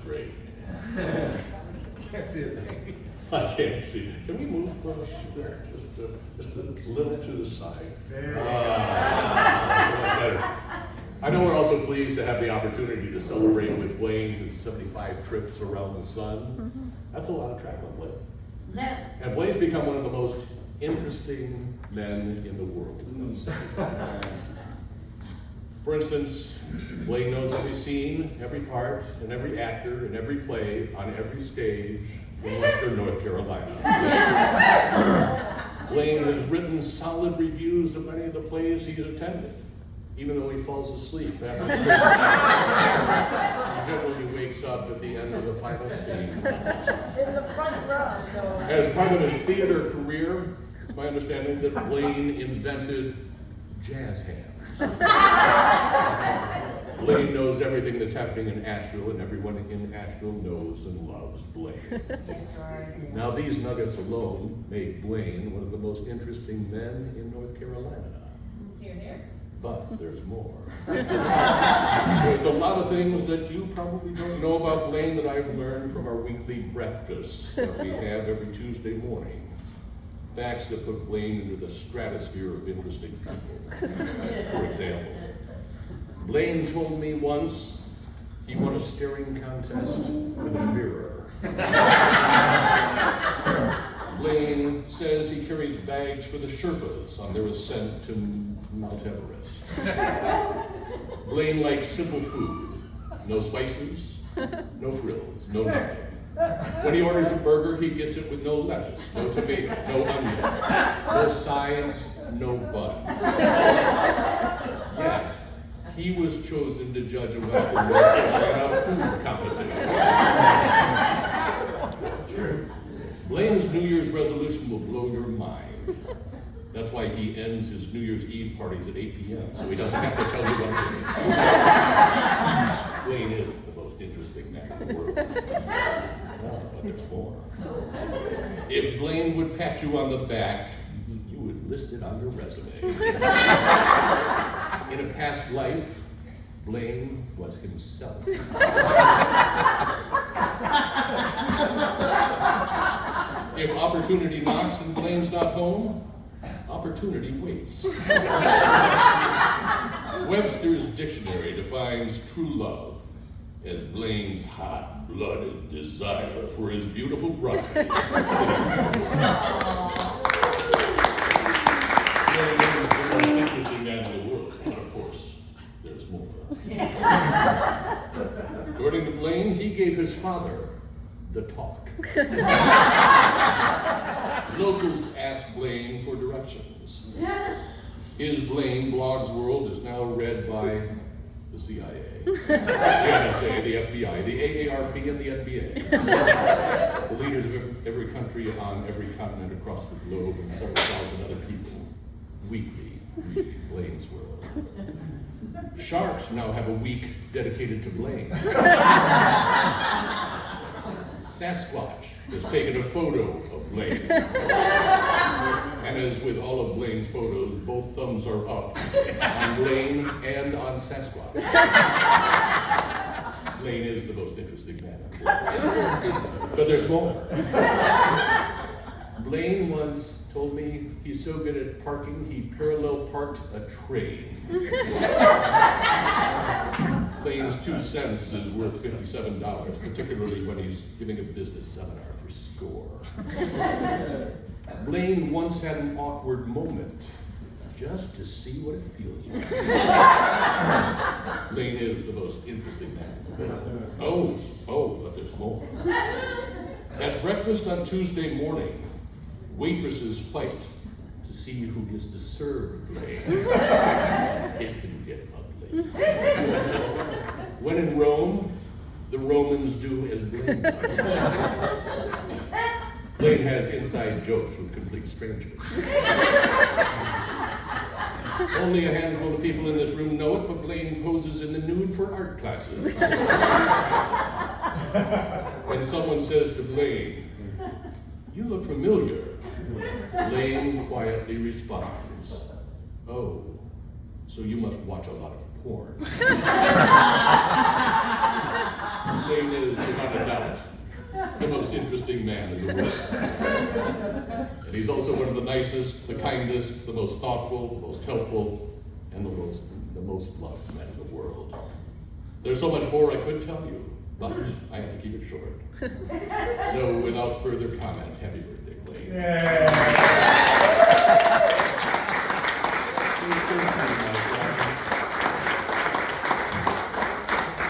great. Can't see it. I can't see. Can we move there? Just a little to the side. Better. I know we're also pleased to have the opportunity to celebrate with Blaine his 75 trips around the sun. That's a lot of traveling, Blaine. And Blaine's become one of the most interesting men in the world. For instance, Blaine knows every scene, every part, and every actor, and every play, on every stage in Western North Carolina. Blaine has written solid reviews of many of the plays he's attended, even though he falls asleep after the He generally wakes up at the end of the final scene. In the front row, though. As part of his theater career, it's my understanding that Blaine invented jazz hands. Blaine knows everything that's happening in Asheville, and everyone in Asheville knows and loves Blaine. Now, these nuggets alone make Blaine one of the most interesting men in North Carolina. But there's more. There's a lot of things that you probably don't know about Blaine that I've learned from our weekly breakfasts that we have every Tuesday morning. Facts that put Blaine into the stratosphere of interesting people. For example, Blaine told me once he won a staring contest with a mirror. Blaine says he carries bags for the Sherpas on their ascent to Mount Everest. Blaine likes simple food. No spices, no frills, no nothing. When he orders a burger, he gets it with no lettuce, no tomato, no onion, no sides, no bun. Yet, he was chosen to judge a Western North Carolina food competition. Blaine's New Year's resolution will blow your mind. That's why he ends his New Year's Eve parties at 8 p.m., so he doesn't have to tell you what to do. Blaine is the most interesting man in the world. But there's more. If Blaine would pat you on the back, you would list it on your resume. In a past life, Blaine was himself. If opportunity knocks and Blaine's not home, opportunity waits. Webster's dictionary defines true love as Blaine's hot-blooded desire for his beautiful bride. Blaine is the most interesting man in the world, and of course, there's more. According to Blaine, he gave his father the talk. Locals asked Blaine for directions. His Blaine Blogs World is now read by the CIA, the NSA, the FBI, the AARP, and the NBA. The leaders of every country on every continent across the globe and several thousand other people weekly read Blaine's World. Sharks now have a week dedicated to Blaine. Sasquatch has taken a photo of Blaine. And as with all of Blaine's photos, both thumbs are up on Blaine and on Sasquatch. Blaine is the most interesting man. But there's more. Blaine once told me he's so good at parking, he parallel parked a train. Blaine's 2 cents is worth $57, particularly when he's giving a business seminar for SCORE. Blaine once had an awkward moment just to see what it feels like. Blaine is the most interesting man. Oh, but there's more. At breakfast on Tuesday morning, waitresses fight to see who is to serve Blaine. It can get ugly. When in Rome, the Romans do as Blaine does. Blaine has inside jokes with complete strangers. Only a handful of people in this room know it, but Blaine poses in the nude for art classes. When someone says to Blaine, "You look familiar," Blaine quietly responds, "Oh, so you must watch a lot of porn." Blaine is, without a doubt, the most interesting man in the world. And he's also one of the nicest, the kindest, the most thoughtful, the most helpful, and the most loved men in the world. There's so much more I could tell you, but I have to keep it short. So without further comment, happy birthday, Blaine. Yeah.